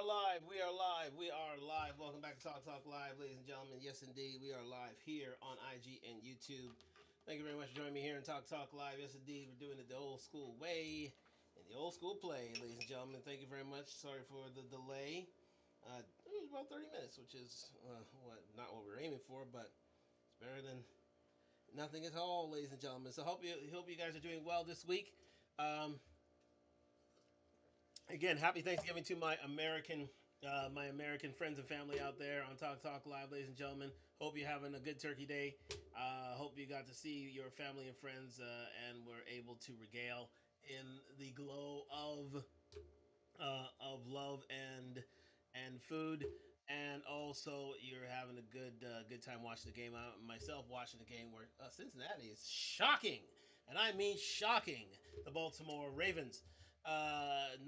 are live. We are live. We are live. Welcome back to Talk Talk Live, ladies and gentlemen. Yes, indeed, we are live here on IG and YouTube. Thank you very much for joining me here in Talk Talk Live. Yes, indeed, we're doing it the old school way and the old school play, ladies and gentlemen. Thank you very much. Sorry for the delay. It was about 30 minutes, which is not what we are aiming for, but it's better than nothing at all, ladies and gentlemen. So hope you guys are doing well this week. Um, Again, happy Thanksgiving to my American friends and family out there on Talk Talk Live, ladies and gentlemen. Hope you're having a good Turkey Day. Hope you got to see your family and friends and were able to regale in the glow of love and food. And also, you're having a good time watching the game. I myself watching the game where Cincinnati is shocking, and I mean shocking, the Baltimore Ravens.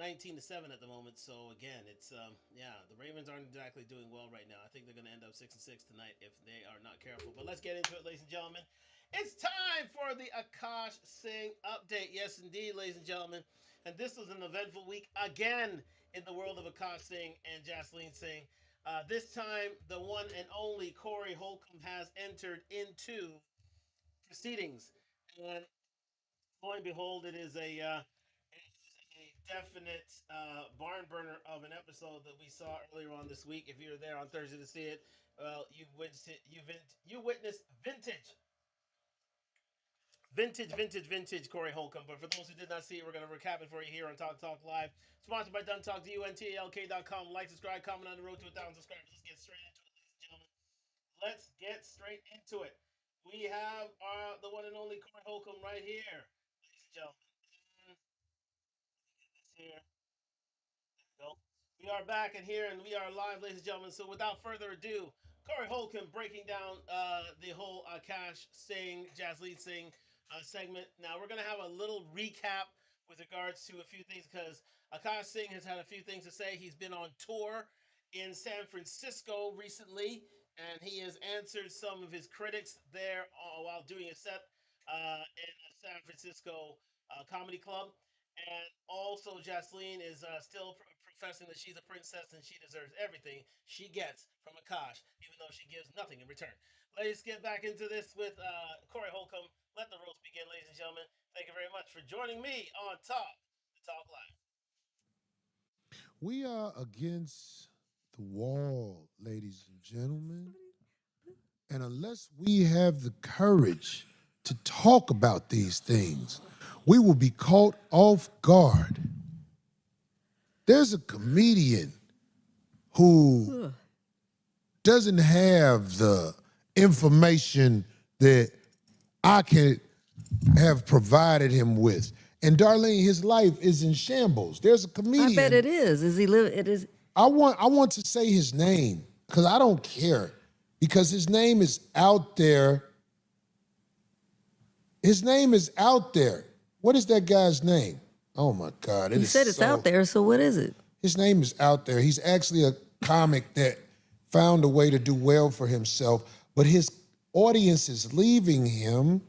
19-7 at the moment. So again, it's the Ravens aren't exactly doing well right now. I think they're going to end up 6-6 tonight if they are not careful. But let's get into it, ladies and gentlemen. It's time for the Akaash Singh update. Yes, indeed, ladies and gentlemen. And this was an eventful week again in the world of Akaash Singh and Jasleen Singh. This time, the one and only Corey Holcomb has entered into proceedings, and lo and behold, it is a definite barn burner of an episode that we saw earlier on this week. If you were there on Thursday to see it, well, you witnessed vintage Corey Holcomb. But for those who did not see it, we're going to recap it for you here on Talk Talk Live. Sponsored by Dun Talk, DUNTALK.com. Like, subscribe, comment on the road to 1,000 subscribers. Let's get straight into it, ladies and gentlemen. Let's get straight into it. We have the one and only Corey Holcomb right here, ladies and gentlemen. And this here. Go. We are back in here and we are live, ladies and gentlemen. So without further ado, Corey Holcomb breaking down the whole Cash Singh, Jasleen Singh segment. Now we're gonna have a little recap with regards to a few things because Akash Singh has had a few things to say. He's been on tour in San Francisco recently, and he has answered some of his critics there while doing a set in a San Francisco comedy club. And also, Jasleen is still professing that she's a princess and she deserves everything she gets from Akash, even though she gives nothing in return. Let's get back into this with Corey Holcomb. Let the roast begin, ladies and gentlemen. Thank you very much for joining me on Top the Talk Live. We are against the wall, ladies and gentlemen. And unless we have the courage to talk about these things, we will be caught off guard. There's a comedian who doesn't have the information that I can have provided him with. And Darlene, his life is in shambles. There's a comedian. I bet it is. Is he live? It is. I want to say his name because I don't care because his name is out there. His name is out there. What is that guy's name? Oh my God! You said it's out there. So what is it? His name is out there. He's actually a comic that found a way to do well for himself, but his audience is leaving him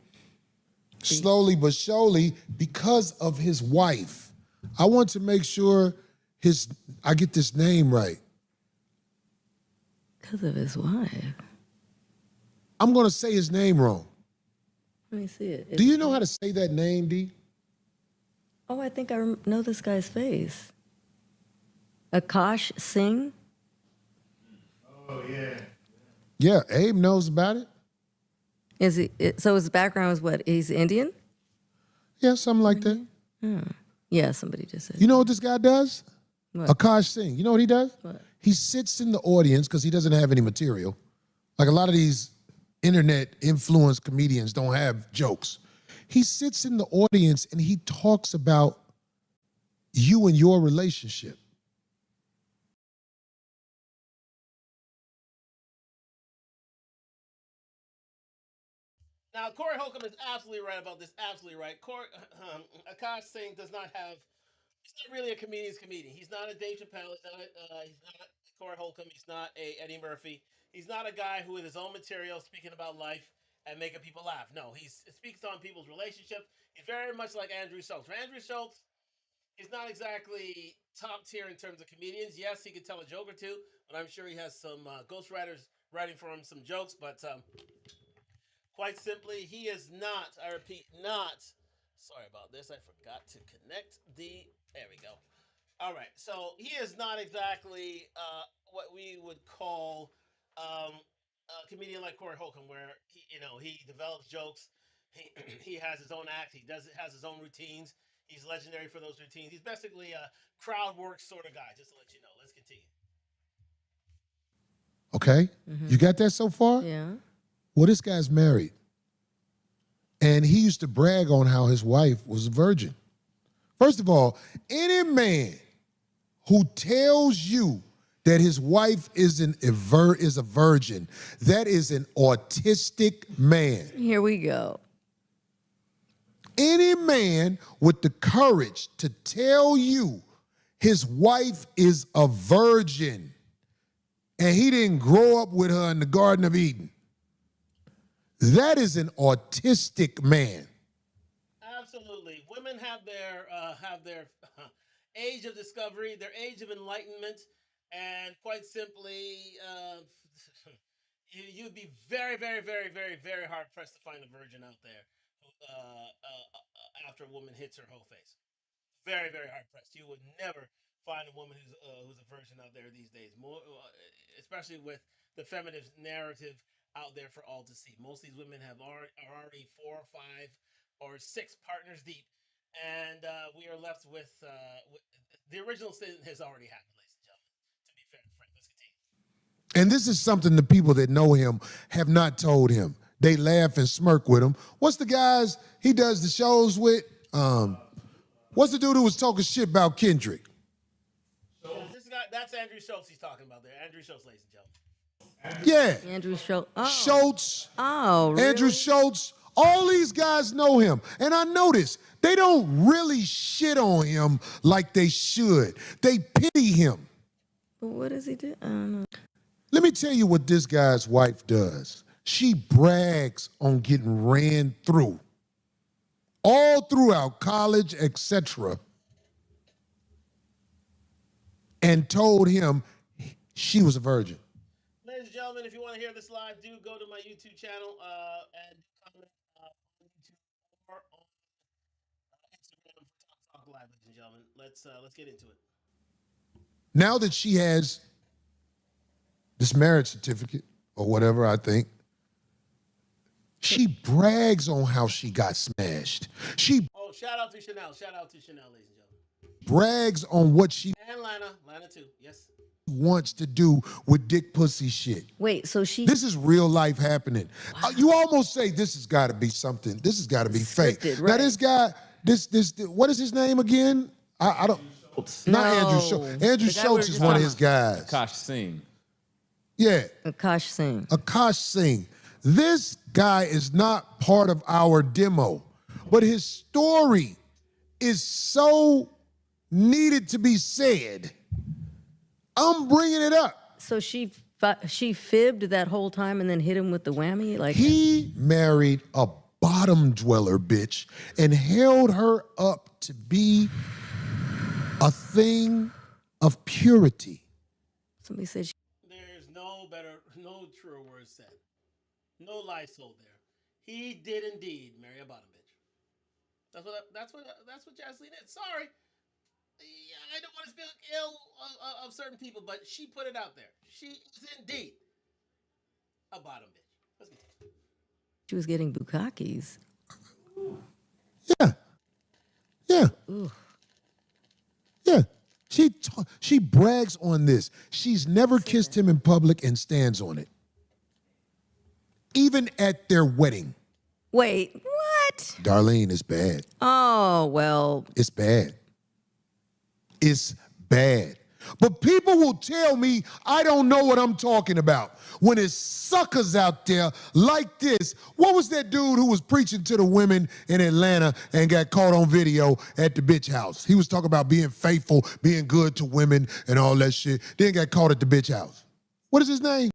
slowly but surely because of his wife. I want to make sure I get this name right. Because of his wife. I'm going to say his name wrong. Let me see it. Do you know how to say that name, D? Oh, I think I know this guy's face. Akaash Singh. Oh, yeah. Yeah, Abe knows about it. Is he? So his background is what? He's Indian. Yeah, something like that. Yeah, somebody just said. You know what this guy does? What? Akaash Singh. You know what he does? What? He sits in the audience because he doesn't have any material. Like a lot of these internet influenced comedians don't have jokes. He sits in the audience and he talks about you and your relationship. Now, Corey Holcomb is absolutely right about this. Absolutely right. Akash Singh does not have. He's not really a comedian's comedian. He's not a Dave Chappelle. He's not Corey Holcomb. He's not a Eddie Murphy. He's not a guy who, with his own material, speaking about life and making people laugh. No, he speaks on people's relationships. He's very much like Andrew Schultz. For Andrew Schultz, He's not exactly top tier in terms of comedians. Yes, he could tell a joke or two, but I'm sure he has some ghostwriters writing for him some jokes. But quite simply, he is not, I repeat, not. Sorry about this. I forgot to connect the. There we go. All right. So he is not exactly what we would call a comedian like Corey Holcomb, where he develops jokes. He he has his own act. He does has his own routines. He's legendary for those routines. He's basically a crowd work sort of guy. Just to let you know. Let's continue. Okay? You got that so far? Yeah. Well, this guy's married. And he used to brag on how his wife was a virgin. First of all, any man who tells you that his wife is a virgin, that is an autistic man. Here we go. Any man with the courage to tell you his wife is a virgin and he didn't grow up with her in the Garden of Eden, that is an autistic man. Absolutely. Women have their age of discovery, their age of enlightenment, and quite simply, you'd be very, very, very, very, very hard pressed to find a virgin out there after a woman hits her whole face. Very, very hard pressed. You would never find a woman who's a virgin out there these days. More, especially with the feminist narrative out there for all to see. Most of these women are already four, five, or six partners deep, and we are left with the original sin has already happened, ladies and gentlemen. To be fair and frank, let's continue. And this is something the people that know him have not told him. They laugh and smirk with him. What's the guys he does the shows with? What's the dude who was talking shit about Kendrick? This guy, that's Andrew Schultz he's talking about there. Andrew Schultz, ladies and gentlemen. Yeah. Andrew Schultz. Oh. Schultz, Oh, really? Andrew Schultz, all these guys know him. And I notice they don't really shit on him like they should. They pity him. But what does he do? I don't know. Let me tell you what this guy's wife does. She brags on getting ran through all throughout college, etc., and told him she was a virgin. Ladies and gentlemen, if you want to hear this live, do go to my YouTube channel and comment on YouTube or on Instagram for Talk Live, ladies and gentlemen. Let's get into it. Now that she has this marriage certificate or whatever, I think, she brags on how she got smashed. She Shout out to Chanel. Shout out to Chanel, ladies and gentlemen. brags on what she And Lana too. Yes. wants to do with dick pussy shit. Wait, so she. This is real life happening. You almost say this has got to be something. This has got to be fake. Scripted, Now right. this guy, what is his name again? I don't. Not Andrew Schultz. Andrew The guy we were Schultz is just one of talking his guys. Akaash Singh. Yeah, Akaash Singh. Akaash Singh. This guy is not part of our demo, but his story is so needed to be said. I'm bringing it up. So she fibbed that whole time and then hit him with the whammy? Like He married a bottom dweller bitch and held her up to be a thing of purity. somebody said There's no truer words said. No lies told there. He did indeed marry a bottom bitch. That's what Jasleen is. Sorry, I don't want to speak ill of certain people, but she put it out there. She is indeed a bottom bitch. Let's continue. she was getting bukakis. Yeah. Yeah. Yeah. She brags on this. She's never kissed him in public and stands on it. Even at their wedding. Wait, what? Darlene, it's bad. Oh, well, It's bad. It's bad. But people will tell me I don't know what I'm talking about. When it's suckers out there like this, what was that dude who was preaching to the women in Atlanta and got caught on video at the bitch house? He was talking about being faithful, being good to women and all that shit. Then got caught at the bitch house. What is his name?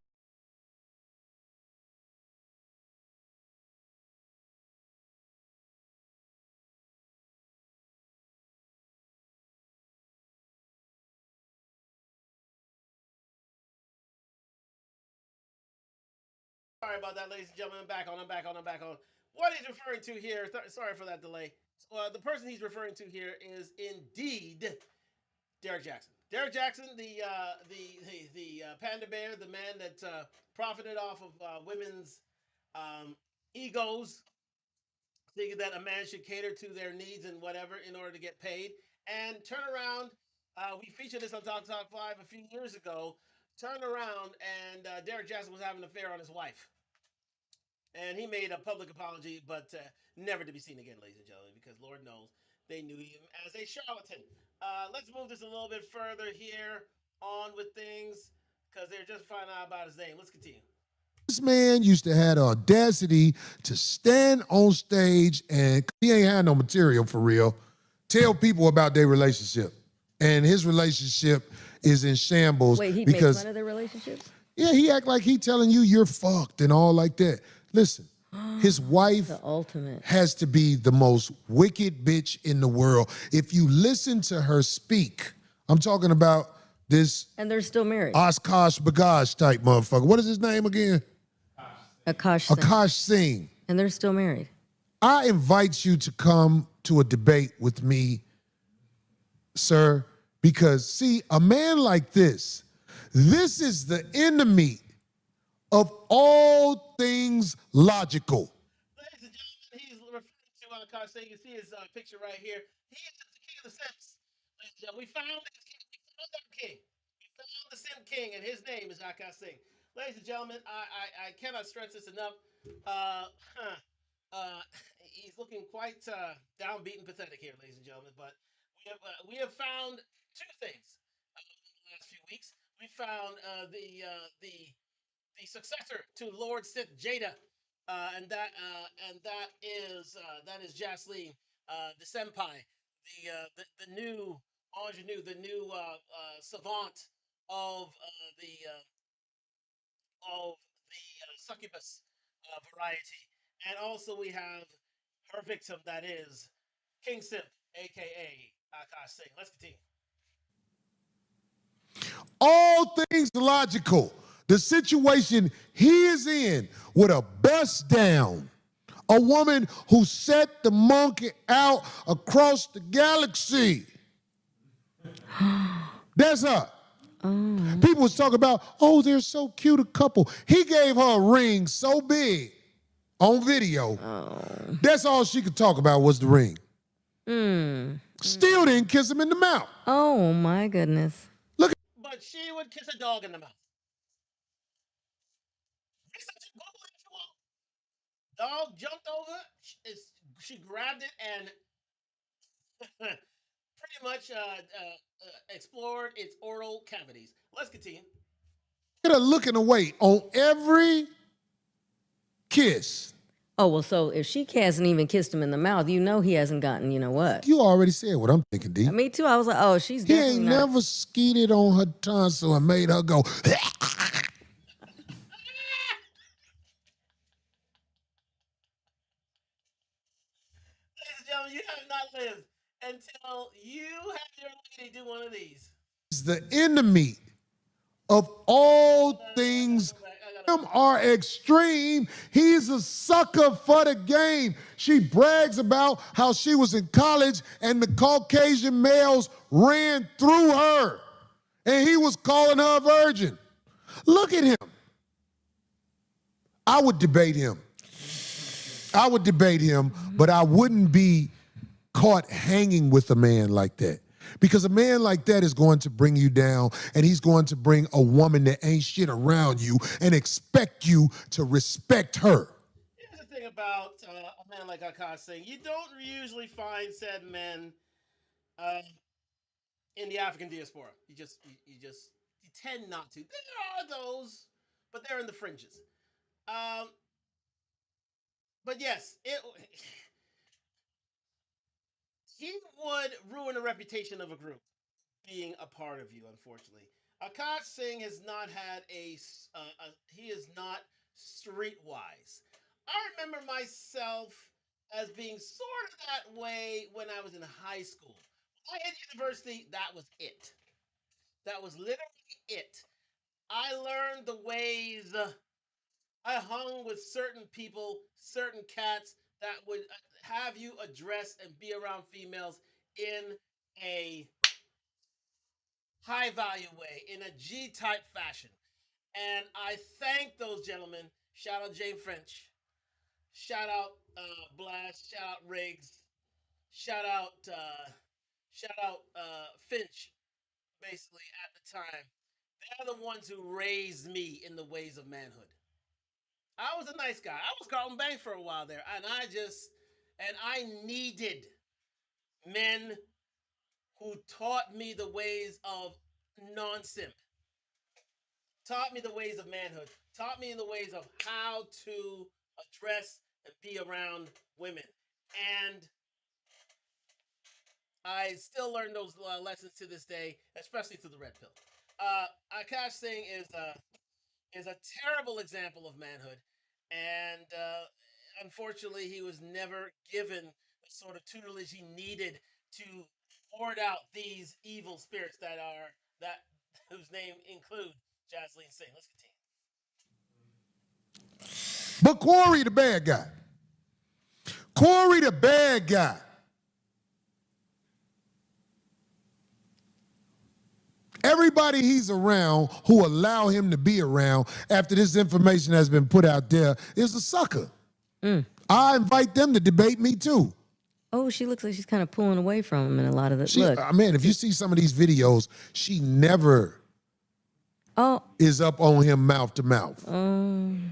Sorry about that, ladies and gentlemen. I'm back on. What he's referring to here, sorry for that delay. The person he's referring to here is indeed Derek Jackson. Derek Jackson, the panda bear, the man that profited off of women's um, egos, thinking that a man should cater to their needs and whatever in order to get paid. And turn around, we featured this on Talk Talk Live a few years ago. Turn around, and Derek Jackson was having an affair on his wife. And he made a public apology, but never to be seen again, ladies and gentlemen, because Lord knows they knew him as a charlatan. Let's move this a little bit further here on with things, because they're just finding out about his name. Let's continue. This man used to have the audacity to stand on stage and he ain't had no material for real. Tell people about their relationship. And his relationship is in shambles. Wait, he because makes fun of their relationships? yeah, he act like he telling you you're fucked and all like that. Listen, his wife The ultimate. has to be the most wicked bitch in the world. If you listen to her speak, I'm talking about this And they're still married. Oshkosh Bagage type motherfucker. What is his name again? Akaash Singh. Akaash Singh. And they're still married. I invite you to come to a debate with me, sir, because see, a man like this is the enemy of all things logical. Ladies and gentlemen, he's referring to Akaash Singh. You see his picture right here. He is the king of the Sims. Ladies and gentlemen, we found his king. We found our king. We found the Sim King, and his name is Akaash Singh. Ladies and gentlemen, I cannot stress this enough. Uh, huh, he's looking quite downbeat and pathetic here, ladies and gentlemen. But we have found two things in the last few weeks. We found the successor to Lord Sith Jada, and that is Jasleen, the senpai, the new ingenue, the new savant of the succubus variety, and also we have her victim, that is King Simp, aka Akash Singh. Let's continue. All things logical. The situation he is in with a bust down, a woman who set the monkey out across the galaxy. That's her. People was talking about, oh, they're so cute a couple. He gave her a ring so big on video. That's all she could talk about was the ring. Still didn't kiss him in the mouth. Oh, my goodness. But she would kiss a dog in the mouth. Research it, Google it if you want. Dog jumped over. She grabbed it and pretty much explored its oral cavities. Let's continue. Get her looking away on every kiss. Oh, well, so if she hasn't even kissed him in the mouth, you know he hasn't gotten, you know what? You already said what I'm thinking, D. Me too. I was like, oh, she's He definitely ain't not. never skeeted on her tonsil and made her go. Ladies and gentlemen, you have not lived until you have your lady do one of these. Is the enemy of all things. Them are extreme. He's a sucker for the game. She brags about how she was in college and the Caucasian males ran through her, and he was calling her a virgin. Look at him. I would debate him. But I wouldn't be caught hanging with a man like that. Because a man like that is going to bring you down, and he's going to bring a woman that ain't shit around you and expect you to respect her. Here's the thing about a man like Akash Singh. You don't usually find said men uh, in the African diaspora. You tend not to. There are those, but they're in the fringes. Um, but yes, he would ruin the reputation of a group being a part of you, unfortunately. Akash Singh has not had he is not streetwise. I remember myself as being sort of that way when I was in high school. When I hit university, that was it. That was literally it. I learned the ways I hung with certain people, certain cats that would have you address and be around females in a high value way, in a G type fashion. And I thank those gentlemen. Shout out Jane French. Shout out Blast. Shout out Riggs. Shout out Finch. Basically, at the time, they're the ones who raised me in the ways of manhood. I was a nice guy. I was Carlton Banks for a while there, and I needed men who taught me the ways of non-simp, taught me the ways of manhood, taught me the ways of how to address and be around women. And I still learn those lessons to this day, especially through the red pill. Akash Singh is a terrible example of manhood, and unfortunately, he was never given the sort of tutelage he needed to ward out these evil spirits that whose name include Jasleen Singh. Let's continue. But Corey, the bad guy. Corey, the bad guy. Everybody he's around who allow him to be around after this information has been put out there is a sucker. I invite them to debate me too. Oh, she looks like she's kind of pulling away from him in a lot of the look. Man, if you see some of these videos, she never is up on him mouth to mouth. And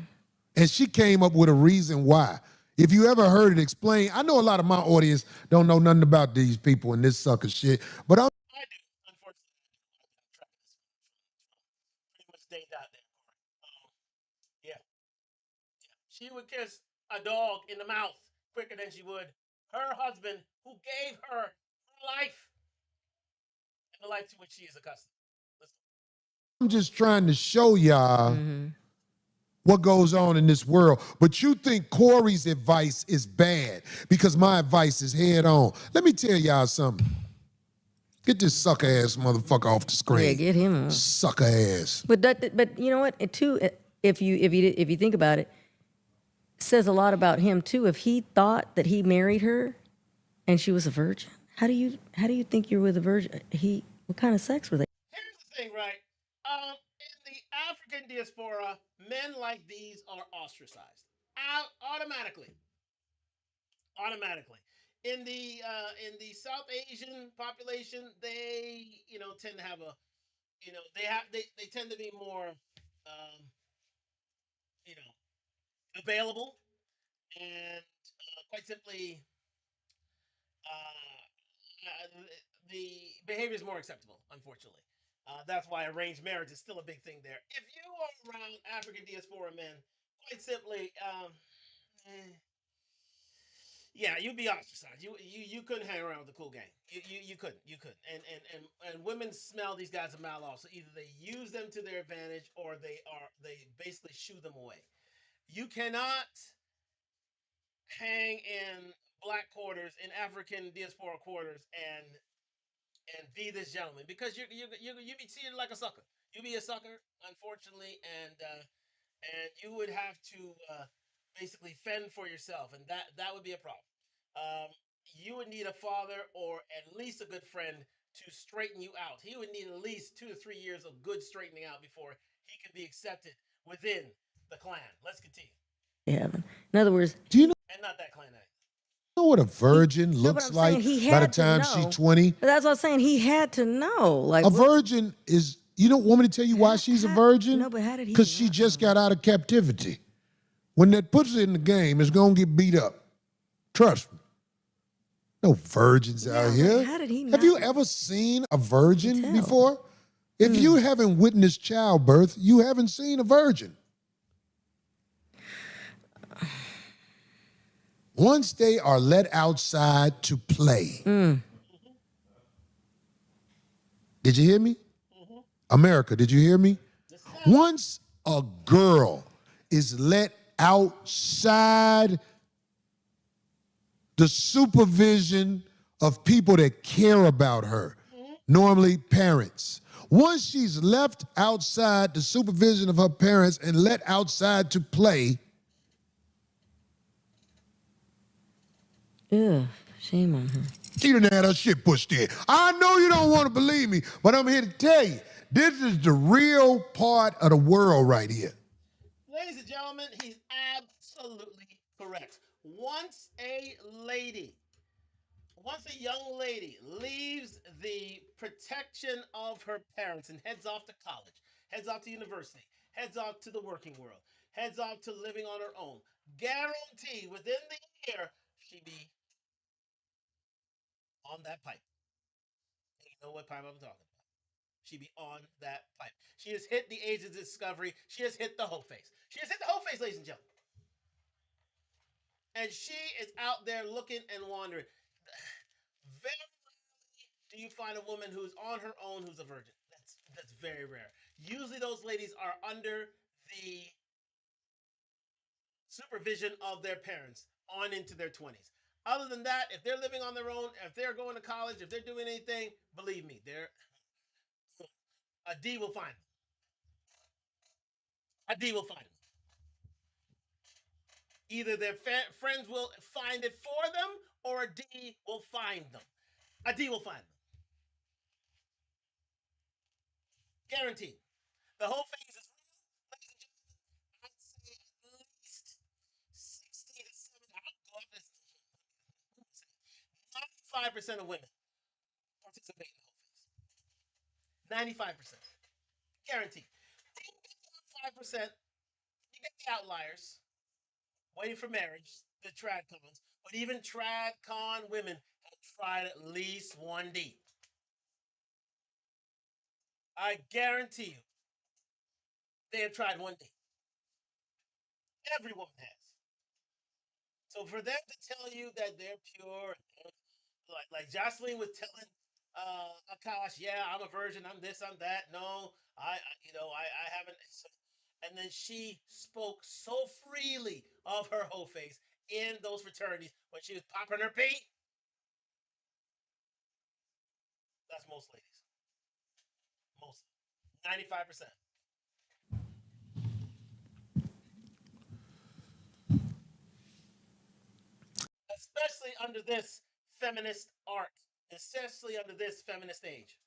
she came up with a reason why. If you ever heard it explained, I know a lot of my audience don't know nothing about these people and this sucker shit, but I do, unfortunately. I'm tracking this pretty much day out there. Yeah. She would kiss a dog in the mouth quicker than she would her husband, who gave her life and the life to which she is accustomed. Listen. I'm just trying to show y'all what goes on in this world. But you think Corey's advice is bad because my advice is head on. Let me tell y'all something. Get this sucker ass motherfucker off the screen. Yeah, get him. Sucker ass. But you know what? Too, if you think about it, says a lot about him too. If he thought that he married her, and she was a virgin, how do you think you're with a virgin? What kind of sex were they? Here's the thing, right? In the African diaspora, men like these are ostracized automatically. Automatically. In the South Asian population, they tend to have a they tend to be more you know available and quite simply the behavior is more acceptable, unfortunately. That's why arranged marriage is still a big thing there. If you are around African diaspora men, quite simply, yeah, you'd be ostracized. You couldn't hang around with the cool gang. You couldn't. And women smell these guys a mile off. So either they use them to their advantage or they basically shoo them away. You cannot hang in black quarters, in African diaspora quarters, and be this gentleman because you be treated like a sucker. You be a sucker, unfortunately, and you would have to basically fend for yourself, and that would be a problem. You would need a father or at least a good friend to straighten you out. He would need at least 2 to 3 years of good straightening out before he could be accepted within the clan. Let's continue. Yeah. In other words, do you know? And not that clan. You know what a virgin looks like by the time she's 20? But that's what I'm saying. He had to know. Like a virgin is, you don't want me to tell you why she's a virgin? No, but how did he? Because she just got out of captivity. When that puts it in the game, it's going to get beat up. Trust me. No virgins out here. How did he Have you ever seen a virgin before? If you haven't witnessed childbirth, you haven't seen a virgin. Once they are let outside to play. Did you hear me? America, did you hear me? Once a girl is let outside the supervision of people that care about her, normally parents. Once she's left outside the supervision of her parents and let outside to play, Ugh, shame on her. she done had her shit pushed in. I know you don't want to believe me, but I'm here to tell you, this is the real part of the world right here. Ladies and gentlemen, he's absolutely correct. Once a young lady leaves the protection of her parents and heads off to college, heads off to university, heads off to the working world, heads off to living on her own, guarantee within the year she be on that pipe. And you know what pipe I'm talking about. She be on that pipe. She has hit the age of discovery. She has hit the whole face. She has hit the whole face, ladies and gentlemen. And she is out there looking and wandering. Very rarely do you find a woman who's on her own who's a virgin. That's very rare. Usually those ladies are under the supervision of their parents on into their 20s. Other than that, if they're living on their own, if they're going to college, if they're doing anything, believe me, a D will find them. A D will find them. Either their friends will find it for them, or a D will find them. A D will find them. Guaranteed. The whole phase is real, ladies and gentlemen. I'd say at least 60 to 70. I'll go up to 95% of women participate in the whole phase. 95%. Guaranteed. Then you get the 5%, you get the outliers waiting for marriage, the trad cons. But even trad con women have tried at least one D. I guarantee you, they have tried one D. Every woman has. So for them to tell you that they're pure, like Jocelyn was telling Akaash, yeah, I'm a virgin, I'm this, I'm that. No, I haven't. And then she spoke so freely of her whole face in those fraternities when she was popping her pee. That's most ladies. Most. 95%. Especially under this feminist arc, especially under this feminist age.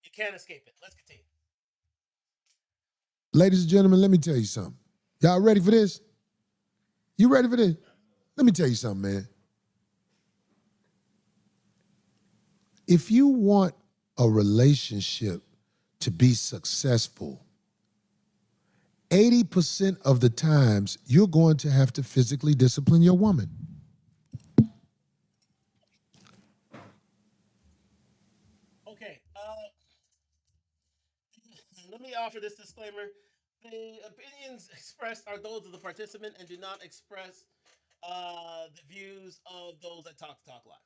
You can't escape it. Let's continue. Ladies and gentlemen, let me tell you something. Y'all ready for this? You ready for this? Let me tell you something, man. If you want a relationship to be successful, 80% of the times you're going to have to physically discipline your woman. Okay, let me offer this disclaimer. The opinions expressed are those of the participant and do not express the views of those that talk live.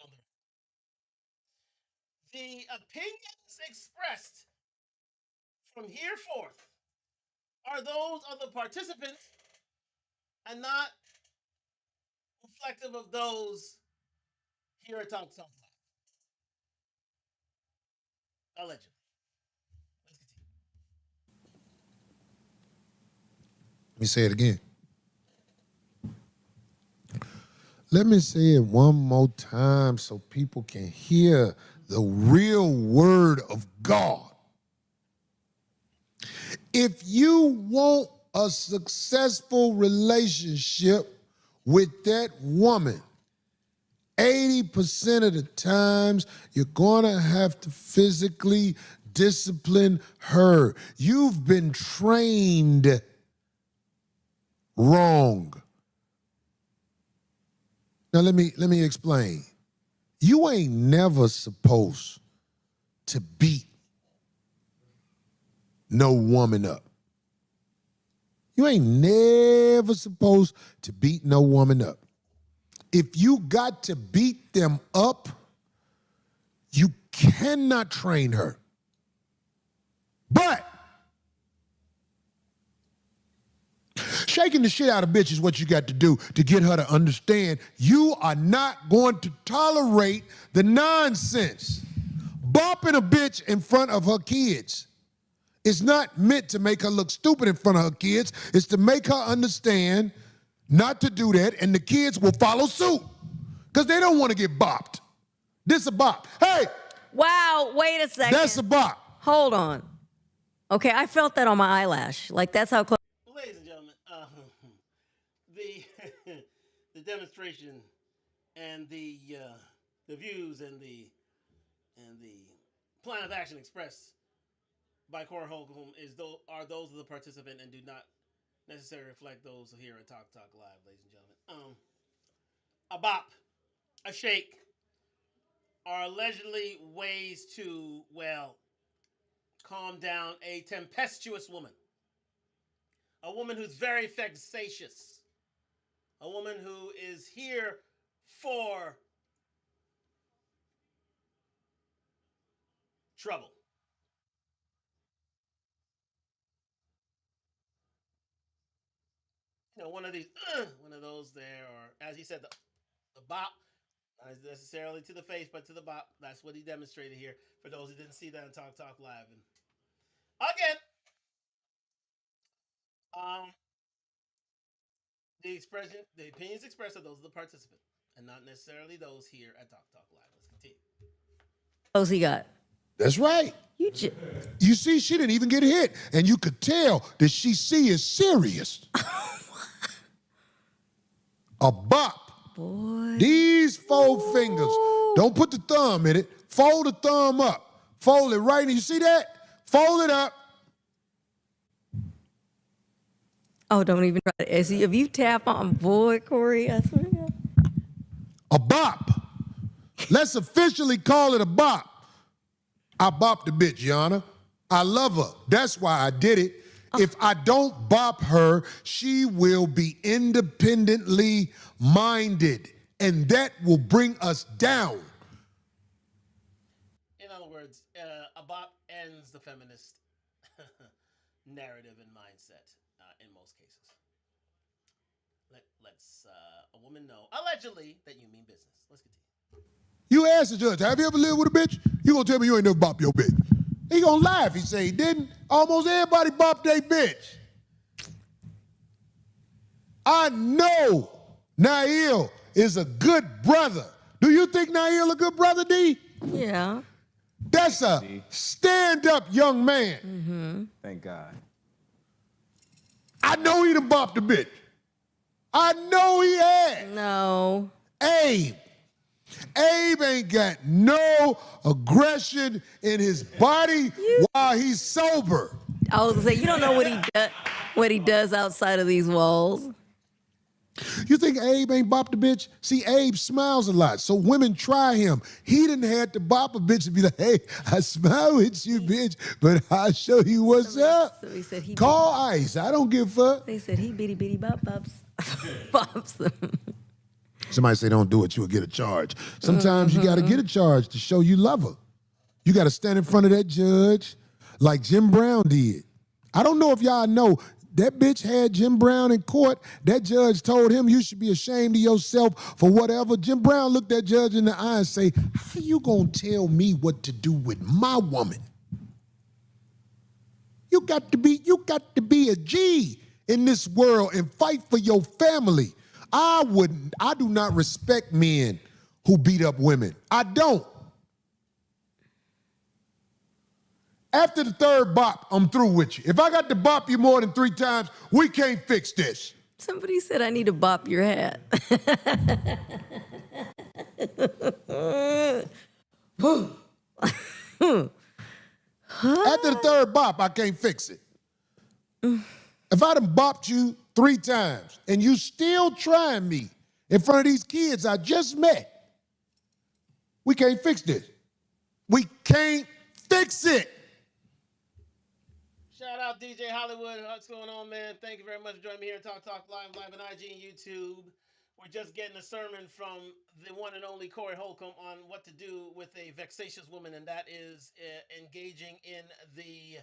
On the opinions expressed from here forth are those of the participants and not reflective of those here at Talk Live. Allegedly. Let's continue. Let me say it again. Let me say it one more time so people can hear the real word of God. If you want a successful relationship with that woman, 80% of the times you're gonna have to physically discipline her. You've been trained wrong. Now let me explain. You ain't never supposed to beat no woman up. You ain't never supposed to beat no woman up. If you got to beat them up, you cannot train her. But shaking the shit out of bitch is what you got to do to get her to understand you are not going to tolerate the nonsense. Bopping a bitch in front of her kids is not meant to make her look stupid in front of her kids. It's to make her understand not to do that, and the kids will follow suit because they don't want to get bopped. This a bop. Hey, Wow, wait a second. that's a bop. Hold on. Okay, I felt that on my eyelash. Like that's how close. Ladies and gentlemen, the the demonstration and the views and the plan of action expressed by Corey Holcomb are those of the participant and do not necessarily reflect those here at Talk Talk Live, ladies and gentlemen. A bop, a shake, are allegedly ways to, well, calm down a tempestuous woman. A woman who's very vexatious. A woman who is here for trouble. You know, one of these, one of those there, or as he said, the bop, not necessarily to the face, but to the bop. That's what he demonstrated here. For those who didn't see that on Talk Talk Live, and again, um, the opinions expressed are those of the participant, and not necessarily those here at Talk Talk Live. Let's continue. Close he got. That's right. You see, she didn't even get hit, and you could tell that she is serious. A bop. Boy. These 4 fingers. Don't put the thumb in it. Fold the thumb up. Fold it right. You see that? Fold it up. Oh, don't even try to. See, if you tap on, boy, Corey, I swear to God. A bop. Let's officially call it a bop. I bopped the bitch, Yana. I love her. That's why I did it. If I don't bop her, she will be independently minded, and that will bring us down. In other words, a bop ends the feminist narrative and mindset in most cases. Let's a woman know, allegedly, that you mean business. Let's continue. You ask the judge, have you ever lived with a bitch? You gonna tell me you ain't never bopped your bitch. He gonna lie if he say he didn't. Almost everybody bopped their bitch. I know Nail is a good brother. Do you think Nail a good brother, D? Yeah. That's a stand-up young man. Mm-hmm. Thank God. I know he done bopped a bitch. I know he had. No. Abe. Abe ain't got no aggression in his body while he's sober. I was gonna say, you don't know what he does outside of these walls. You think Abe ain't bopped a bitch? See, Abe smiles a lot, so women try him. He didn't have to bop a bitch and be like, hey, I smile with you, bitch, but I'll show you what's up. So he said he Call ICE. I don't give a fuck. They said he bitty bitty bop bops. Bops them. Somebody say don't do it, you'll get a charge. Sometimes you got to get a charge to show you love her. You got to stand in front of that judge like Jim Brown did. I don't know if y'all know, that bitch had Jim Brown in court. That judge told him you should be ashamed of yourself for whatever. Jim Brown looked that judge in the eye and say, how you gonna tell me what to do with my woman? You got to be a G in this world and fight for your family. I do not respect men who beat up women. I don't. After the third bop, I'm through with you. If I got to bop you more than 3 times, we can't fix this. Somebody said I need to bop your hat. After the third bop, I can't fix it. If I done bopped you 3 times and you still trying me in front of these kids I just met, we can't fix this. We can't fix it. Shout out DJ Hollywood. What's going on, man? Thank you very much for joining me here at Talk Talk Live on IG and YouTube. We're just getting a sermon from the one and only Corey Holcomb on what to do with a vexatious woman, and that is engaging in the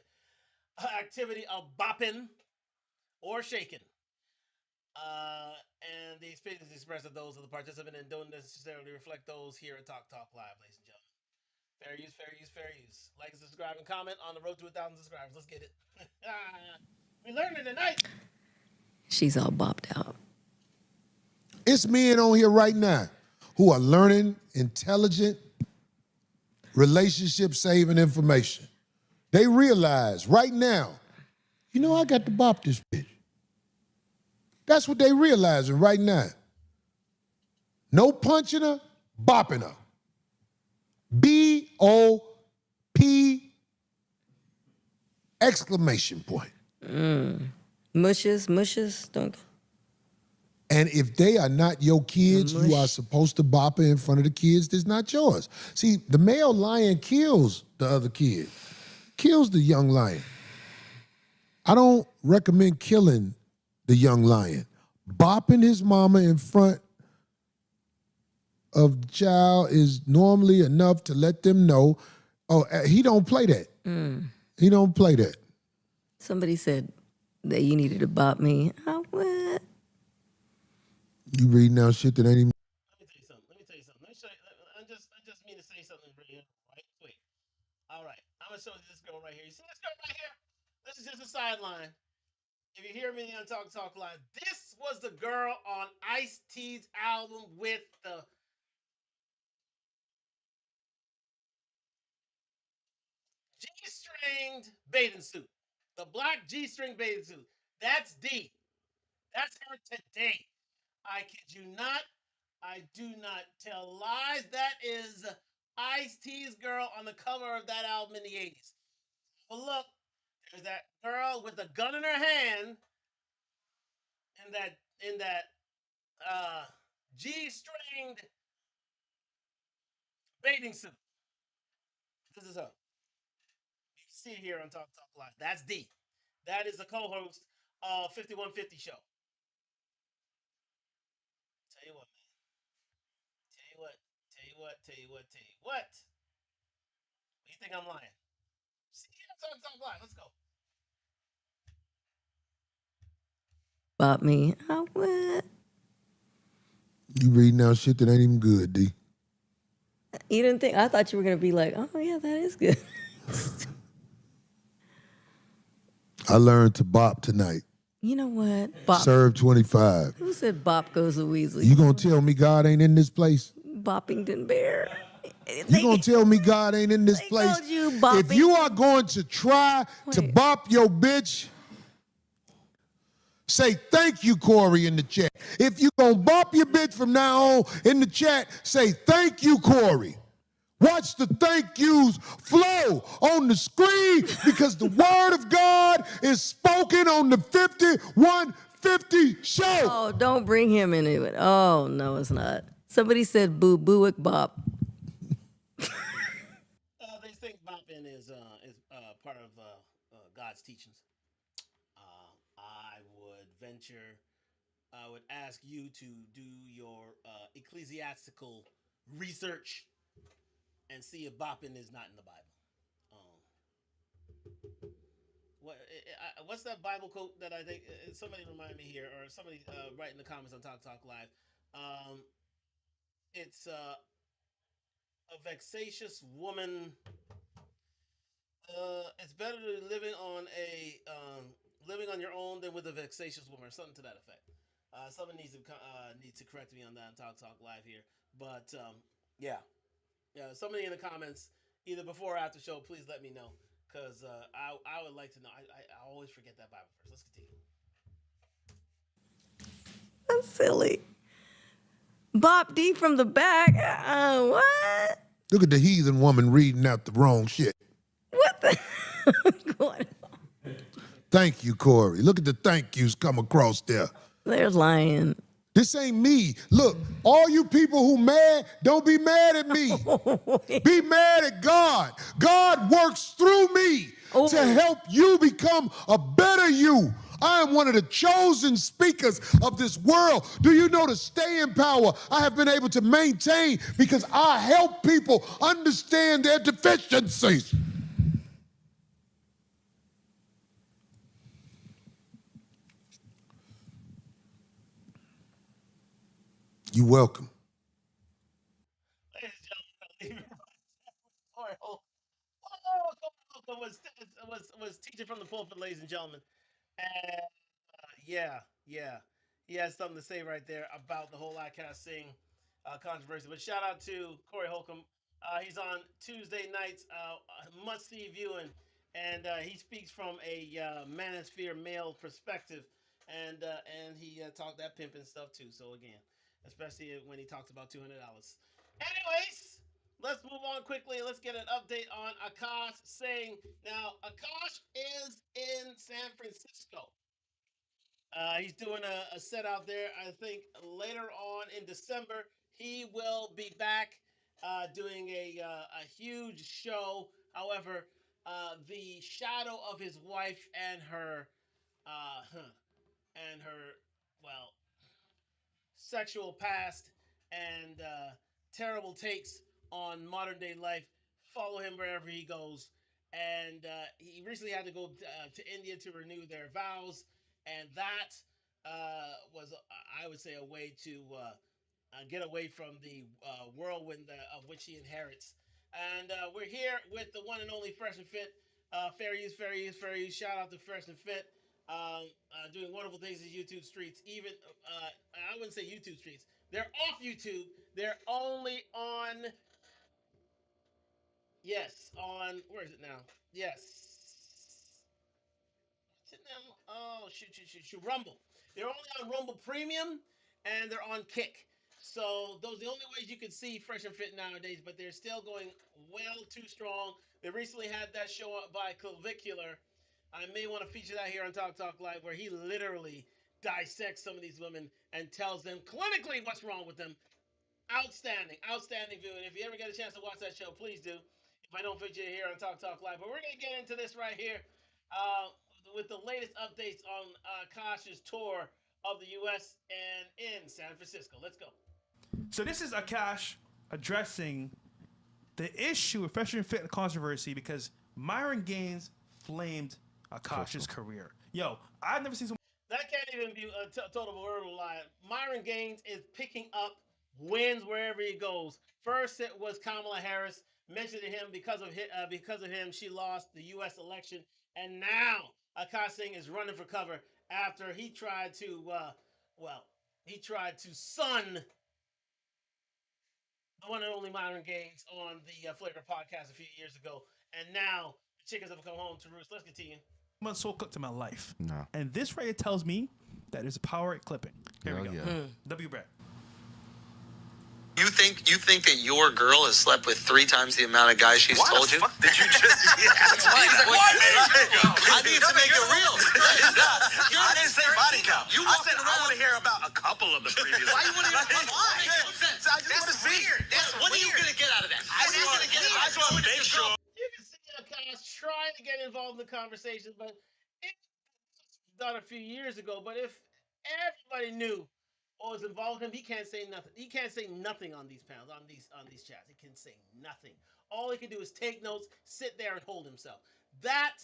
activity of bopping or shaking. And the opinions expressed of those of the participant and don't necessarily reflect those here at Talk Talk Live, ladies and gentlemen. Fair use, fair use, fair use. Like and subscribe and comment on the road to 1,000 subscribers. Let's get it. We learning tonight. She's all bopped out. It's men on here right now who are learning intelligent, relationship-saving information. They realize right now, you know, I got to bop this bitch. That's what they realizing right now. No punching her, bopping her. B-O-P exclamation point. Mushes, don't. And if they are not your kids, you are supposed to bop her in front of the kids that's not yours. See, the male lion kills the other kid, kills the young lion. I don't recommend killing the young lion. Bopping his mama in front of the child is normally enough to let them know, oh, he don't play that. He don't play that. Somebody said that you needed to bop me. I went. You reading out shit that ain't even. Let me tell you something. Let me tell you something. Let me show you. I just mean to say something right quick. All right. I'm gonna show you this girl right here. You see this girl right here? This is just a sideline. If you hear me on Talk Live, this was the girl on Ice-T's album with the G-stringed bathing suit. The black G-string bathing suit. That's D. That's her today. I kid you not. I do not tell lies. That is Ice-T's girl on the cover of that album in the 80s. Well, look, there's that girl with a gun in her hand in that uh, G-stringed bathing suit. This is her. You can see it here on Talk Live. That's D. That is the co-host of 5150 Show. Tell you what, man. Tell you what. Tell you what. Tell you what. Tell you what. You think I'm lying? See here on Talk Live. Let's go. Bop me. I went. You reading out shit that ain't even good, D. You didn't think? I thought you were gonna be like, oh yeah, that is good. I learned to bop tonight. You know what? Bop. Serve 25. Who said bop goes a Weasley? You gonna tell me God ain't in this place? Boppington Bear. You gonna tell me God ain't in this place? told you If you are going to try to Wait. bop your bitch, say thank you, Corey, in the chat. If you gonna bop your bitch from now on in the chat, say thank you, Corey. Watch the thank yous flow on the screen because the word of God is spoken on the 5150 show. Oh, don't bring him into it. Oh no, it's not. Somebody said boo booick bop. They think bopping is part of God's teachings. I would venture. I would ask you to do your ecclesiastical research and see if bopping is not in the Bible. What's that Bible quote that I think somebody remind me here, or somebody write in the comments on Talk Live? It's a vexatious woman. It's better to living on your own than with a vexatious woman, or something to that effect. Someone needs to correct me on that on Talk Live here, but yeah. Somebody in the comments, either before or after show, please let me know, because I would like to know. I always forget that Bible verse. Let's continue. That's silly. Bop D from the back. What? Look at the heathen woman reading out the wrong shit. What the going on? Thank you, Corey. Look at the thank yous come across there. There's lying. This ain't me. Look, all you people who mad, don't be mad at me. Be mad at God. God works through me to help you become a better you. I am one of the chosen speakers of this world. Do you know, to stay in power, I have been able to maintain because I help people understand their deficiencies. You're welcome. Ladies and gentlemen, leave it right there. Holcomb was teaching from the pulpit, ladies and gentlemen. And yeah, yeah, he has something to say right there about the whole Akaash Singh controversy. But shout out to Corey Holcomb. He's on Tuesday nights, must see viewing, and he speaks from a manosphere male perspective, and he talked that pimping stuff too. So again, especially when he talks about $200. Anyways, let's move on quickly. Let's get an update on Akaash Singh. Now, Akaash is in San Francisco. He's doing a set out there. I think later on in December he will be back doing a huge show. However, the shadow of his wife uh, and her well sexual past and terrible takes on modern day life follow him wherever he goes. And he recently had to go to India to renew their vows, and that was, I would say, a way to get away from the whirlwind of which he inherits. And we're here with the one and only Fresh and Fit. Fair use, fair use, fair use. Shout out to Fresh and Fit. Doing wonderful things in YouTube streets. Even I wouldn't say YouTube streets. They're off YouTube. They're only on, yes, on, where is it now? Yes, sit down. Oh, shoot. Rumble. They're only on Rumble Premium, and they're on Kick. So those are the only ways you can see Fresh and Fit nowadays, but they're still going well too strong. They recently had that show up by Clavicular. I may want to feature that here on Talk Live, where he literally dissects some of these women and tells them clinically what's wrong with them. Outstanding viewing. If you ever get a chance to watch that show, please do. If I don't feature it here on Talk Live, but we're gonna get into this right here uh, with the latest updates on Akash's tour of the U.S. and in San Francisco. Let's go. So this is Akaash addressing the issue of Fresh and Fit controversy because Myron Gaines flamed Akash's career. Yo, I've never seen someone. That can't even be a total verbal lie. Myron Gaines is picking up wins wherever he goes. First, it was Kamala Harris mentioning him because of him. She lost the U.S. election, and now Akaash Singh is running for cover after he tried to sun the one and only Myron Gaines on the Flagrant podcast a few years ago, and now the chickens have come home to roost. Let's continue. So cooked in my life. No. And this right here tells me that there's a power at clipping. Here we go. Yeah. W. Brett. You think that your girl has slept with 3 times the amount of guys she's told you? Why the fuck did you just? I need to make it real. I didn't say body count. You I walking said I around. want to hear about a couple of the previous. Why you want to hear about Why? mine? I just want to see. What are you gonna get out of that? I just want to make sure. You can see Akaash trying to get involved in the conversation, but it was done a few years ago. But if everybody knew what was involved with him, he can't say nothing. He can't say nothing on these panels, on these chats. He can say nothing. All he can do is take notes, sit there, and hold himself. That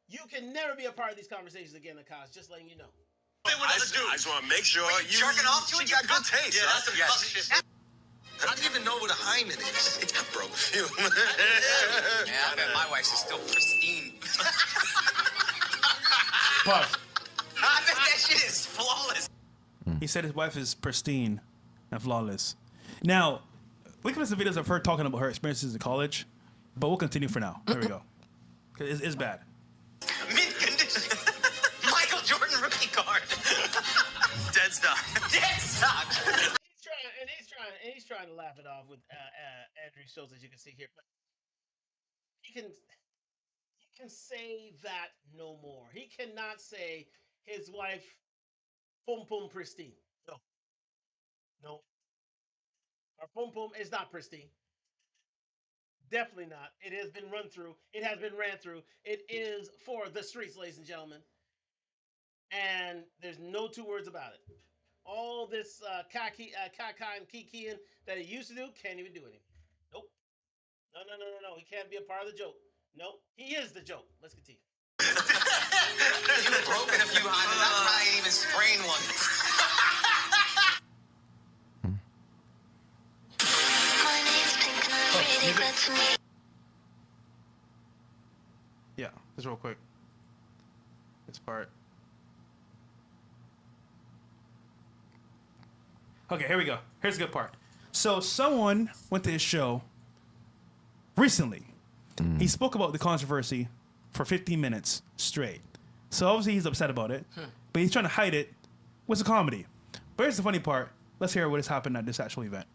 you can never be a part of these conversations again, Akaash. Just letting you know. I just want to make sure you jerking off to she it? got good taste. Yeah, that's some Yes. fuck shit. I don't even know what a hymen is. I broke a few. Yeah, I bet my wife's is still pristine. Puff. I bet that shit is flawless. He said his wife is pristine and flawless. Now, we can listen to videos of her talking about her experiences in college, but we'll continue for now. There we go. 'Cause it's bad. Mint condition. Michael Jordan rookie card. Dead stock. Dead stock. He's trying to laugh it off with Andrew Schultz, as you can see here. But he can say that no more. He cannot say his wife pum pum pristine. No. Our pum pum is not pristine. Definitely not. It has been run through. It has been ran through. It is for the streets, ladies and gentlemen. And there's no 2 words about it. All this kaka and kikiing that he used to do, can't even do it anymore. Nope. No. He can't be a part of the joke. Nope. He is the joke. Let's continue. You've broken a few Hondas. I probably ain't even sprained one. Yeah, just real quick. This part. Okay, here we go. Here's the good part. So someone went to his show recently. He spoke about the controversy for 15 minutes straight. So obviously he's upset about it, but he's trying to hide it with a comedy. But here's the funny part. Let's hear what has happened at this actual event.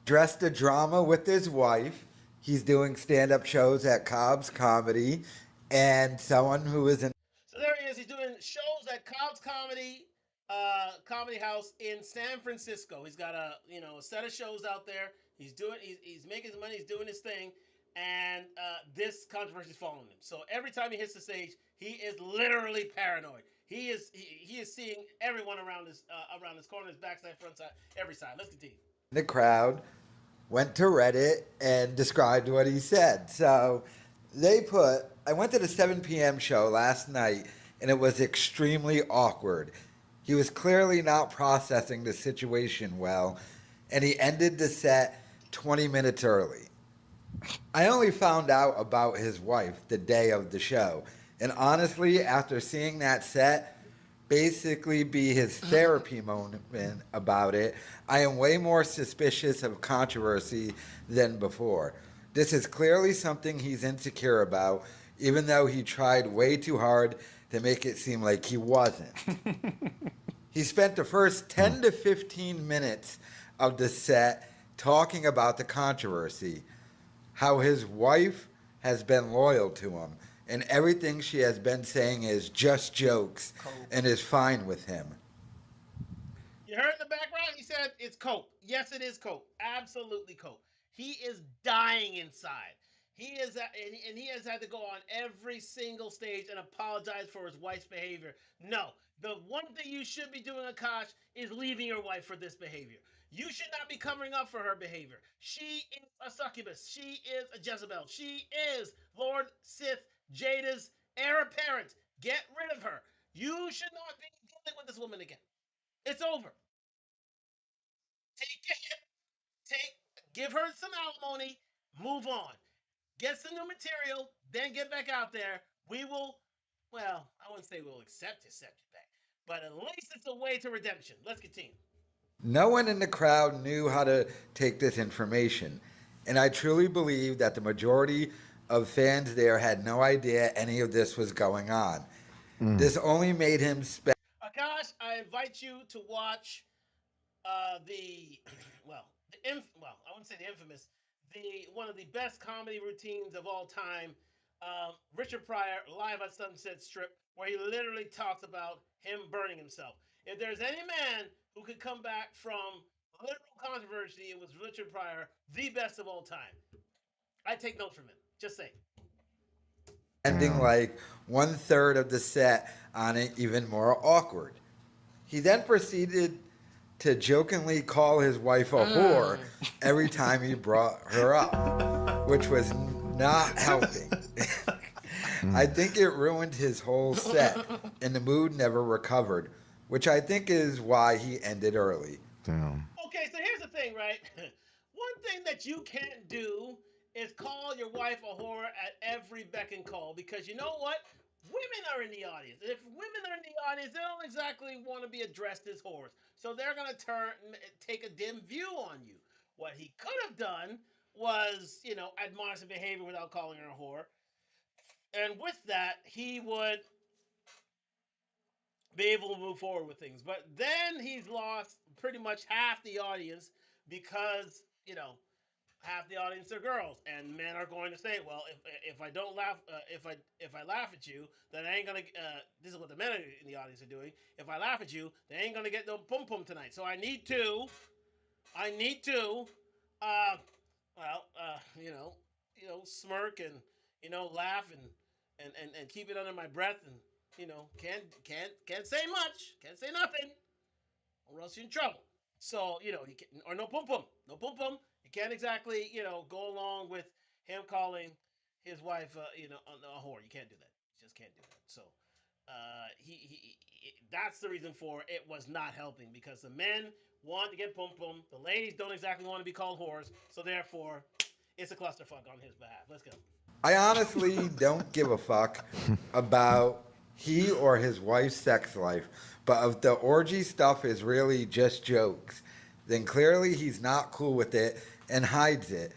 Dressed a drama with his wife. He's doing stand-up shows at Cobb's Comedy, and someone who is in So there he is. He's doing shows at Cobb's Comedy House in San Francisco. He's got a set of shows out there. He's making his money. He's doing his thing, and this controversy is following him. So every time he hits the stage, he is literally paranoid. He is seeing everyone around his corner, his backside, front side, every side. Let's continue. the crowd went to Reddit and described what he said. So I went to the 7 p.m. show last night, and it was extremely awkward. He was clearly not processing the situation well, and he ended the set 20 minutes early. I only found out about his wife the day of the show, and honestly, after seeing that set basically be his therapy moment about it, I am way more suspicious of controversy than before. This is clearly something he's insecure about, even though he tried way too hard to make it seem like he wasn't. He spent the first 10 to 15 minutes of the set talking about the controversy, how his wife has been loyal to him, and everything she has been saying is just jokes and is fine with him. You heard in the background? He said it's cope. Yes, it is cope. Absolutely cope. He is dying inside. And he has had to go on every single stage and apologize for his wife's behavior. No, the one thing you should be doing, Akash, is leaving your wife for this behavior. You should not be covering up for her behavior. She is a succubus. She is a Jezebel. She is Lord Sith Jada's heir apparent. Get rid of her. You should not be dealing with this woman again. It's over. Take a hit. Give her some alimony. Move on. Get some new material. Then get back out there. We will. Well, I wouldn't say we'll accept his subject back, but at least it's a way to redemption. Let's continue. No one in the crowd knew how to take this information, and I truly believe that the majority of fans there had no idea any of this was going on. This only made him spend. Akash, I invite you to watch the I wouldn't say the infamous, the one of the best comedy routines of all time, Richard Pryor live at Sunset Strip, where he literally talks about him burning himself. If there's any man who could come back from literal controversy, it was Richard Pryor, the best of all time. I take notes from him. Just saying. Ending like one third of the set on it even more awkward. He then proceeded to jokingly call his wife a whore every time he brought her up, which was not helping. I think it ruined his whole set, and the mood never recovered, which I think is why he ended early. Damn. Okay, so here's the thing, right? One thing that you can't do is call your wife a whore at every beck and call, because you know what? Women are in the audience. And if women are in the audience, they don't exactly want to be addressed as whores. So they're going to take a dim view on you. What he could have done was, admonish the behavior without calling her a whore. And with that, he would be able to move forward with things. But then he's lost pretty much half the audience because, half the audience are girls, and men are going to say, "Well, if I don't laugh, if I laugh at you, then I ain't gonna." This is what the men in the audience are doing. If I laugh at you, they ain't gonna get no pum pum tonight. So I need to, uh, smirk and laugh and keep it under my breath and can't say much, can't say nothing, or else you're in trouble. So you can, or no pum pum, no pum pum. You can't exactly go along with him calling his wife a whore. You can't do that. You just can't do that. So that's the reason for it was not helping, because the men want to get pum pum. The ladies don't exactly want to be called whores. So therefore, it's a clusterfuck on his behalf. Let's go. I honestly don't give a fuck about he or his wife's sex life, but if the orgy stuff is really just jokes, then clearly he's not cool with it and hides it.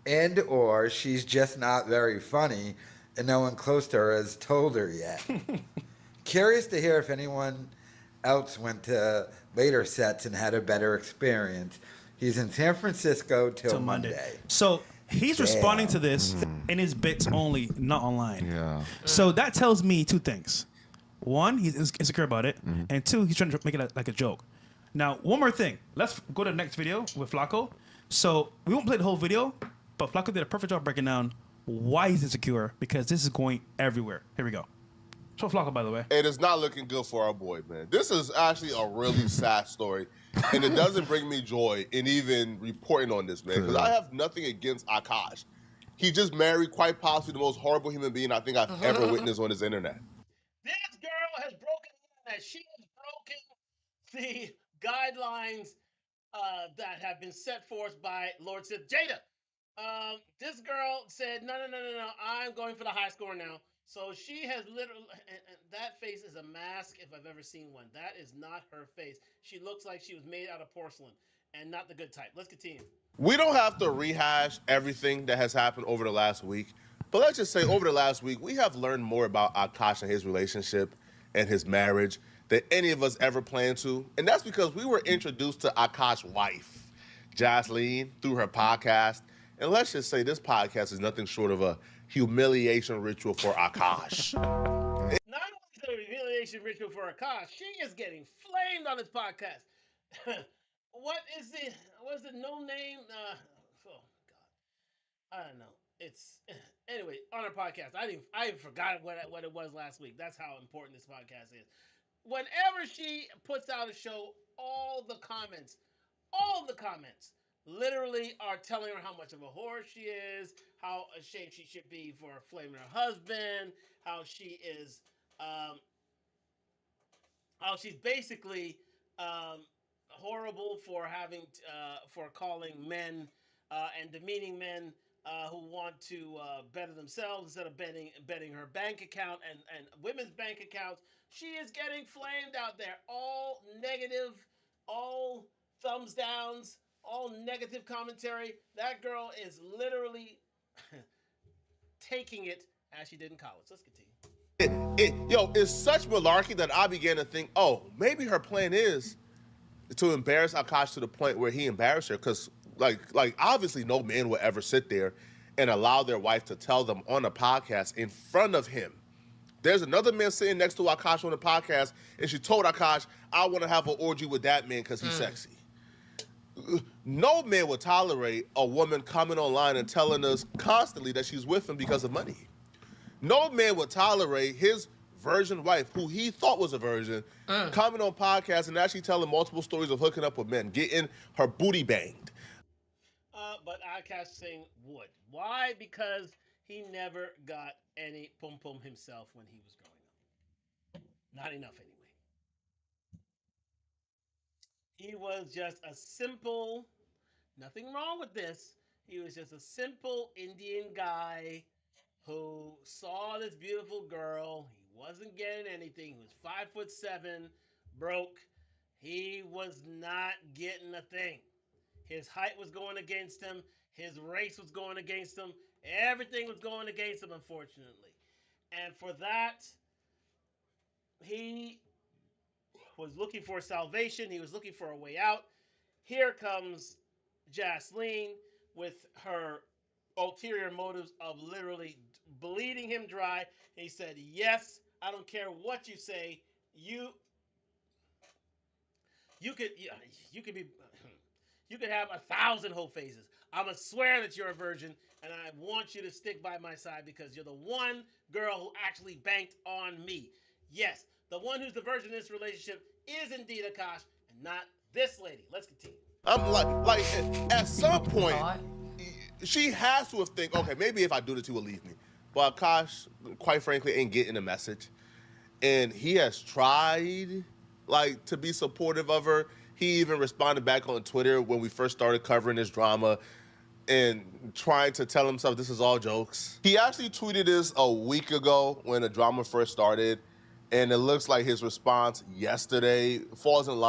And or she's just not very funny and no one close to her has told her yet. Curious to hear if anyone else went to later sets and had a better experience. He's in San Francisco till Monday. So he's responding to this in his bits only, not online. So that tells me two things. One, he's insecure about it. And two, he's trying to make it like a joke. Now, one more thing. Let's go to the next video with Flacco. So we won't play the whole video, but Flacco did a perfect job breaking down why he's insecure, because this is going everywhere. Here we go. Show Flacco, by the way. It is not looking good for our boy, man. This is actually a really sad story, and it doesn't bring me joy in even reporting on this, man, because I have nothing against Akaash. He just married quite possibly the most horrible human being I think I've ever witnessed on this internet. This girl has broken the internet. She has broken the guidelines that have been set forth by Lord Sith Jada. This girl said, no, I'm going for the high score now. So she has literally, and that face is a mask if I've ever seen one. That is not her face. She looks like she was made out of porcelain and not the good type. Let's continue. We don't have to rehash everything that has happened over the last week, but let's just say over the last week, we have learned more about Akaash and his relationship and his marriage than any of us ever planned to. And that's because we were introduced to Akaash's wife, Jasleen, through her podcast. And let's just say this podcast is nothing short of a humiliation ritual for Akaash. Not only is it a humiliation ritual for Akaash, she is getting flamed on this podcast. What's the no name? Oh God, I don't know. It's anyway on our podcast. I forgot what it was last week. That's how important this podcast is. Whenever she puts out a show, all the comments literally are telling her how much of a whore she is, how ashamed she should be for flaming her husband, how she is, how she's basically horrible for for calling men and demeaning men who want to better themselves instead of betting her bank account and women's bank accounts. She is getting flamed out there. All negative, all thumbs downs, all negative commentary. That girl is literally taking it as she did in college. Let's continue. It's such malarkey that I began to think, oh, maybe her plan is to embarrass Akaash to the point where he embarrassed her, because like obviously no man would ever sit there and allow their wife to tell them on a podcast in front of him. There's another man sitting next to Akaash on the podcast, and she told Akaash, I want to have an orgy with that man because he's sexy. No man would tolerate a woman coming online and telling us constantly that she's with him because of money. No man would tolerate his virgin wife, who he thought was a virgin, coming on podcasts and actually telling multiple stories of hooking up with men, getting her booty banged. But Akaash Singh would. Why? Because he never got any pum-pum himself when he was growing up. Not enough, anyway. He was just a simple, nothing wrong with this. He was just a simple Indian guy who saw this beautiful girl. He wasn't getting anything. He was 5'7", broke. He was not getting a thing. His height was going against him. His race was going against him. Everything was going against him, unfortunately. And for that, he was looking for salvation. He was looking for a way out. Here comes Jasleen with her ulterior motives of literally bleeding him dry. He said, yes, I don't care what you say. You could have 1,000 whole faces. I'm going to swear that you're a virgin, and I want you to stick by my side because you're the one girl who actually banked on me. Yes, the one who's the virgin in this relationship is indeed Akaash, and not this lady. Let's continue. I'm like at some point, she has to have think, okay, maybe if I do this, he will leave me. But Akaash, quite frankly, ain't getting the message. And he has tried, to be supportive of her. He even responded back on Twitter when we first started covering this drama. and trying to tell himself this is all jokes. He actually tweeted this a week ago when the drama first started, and it looks like his response yesterday falls in line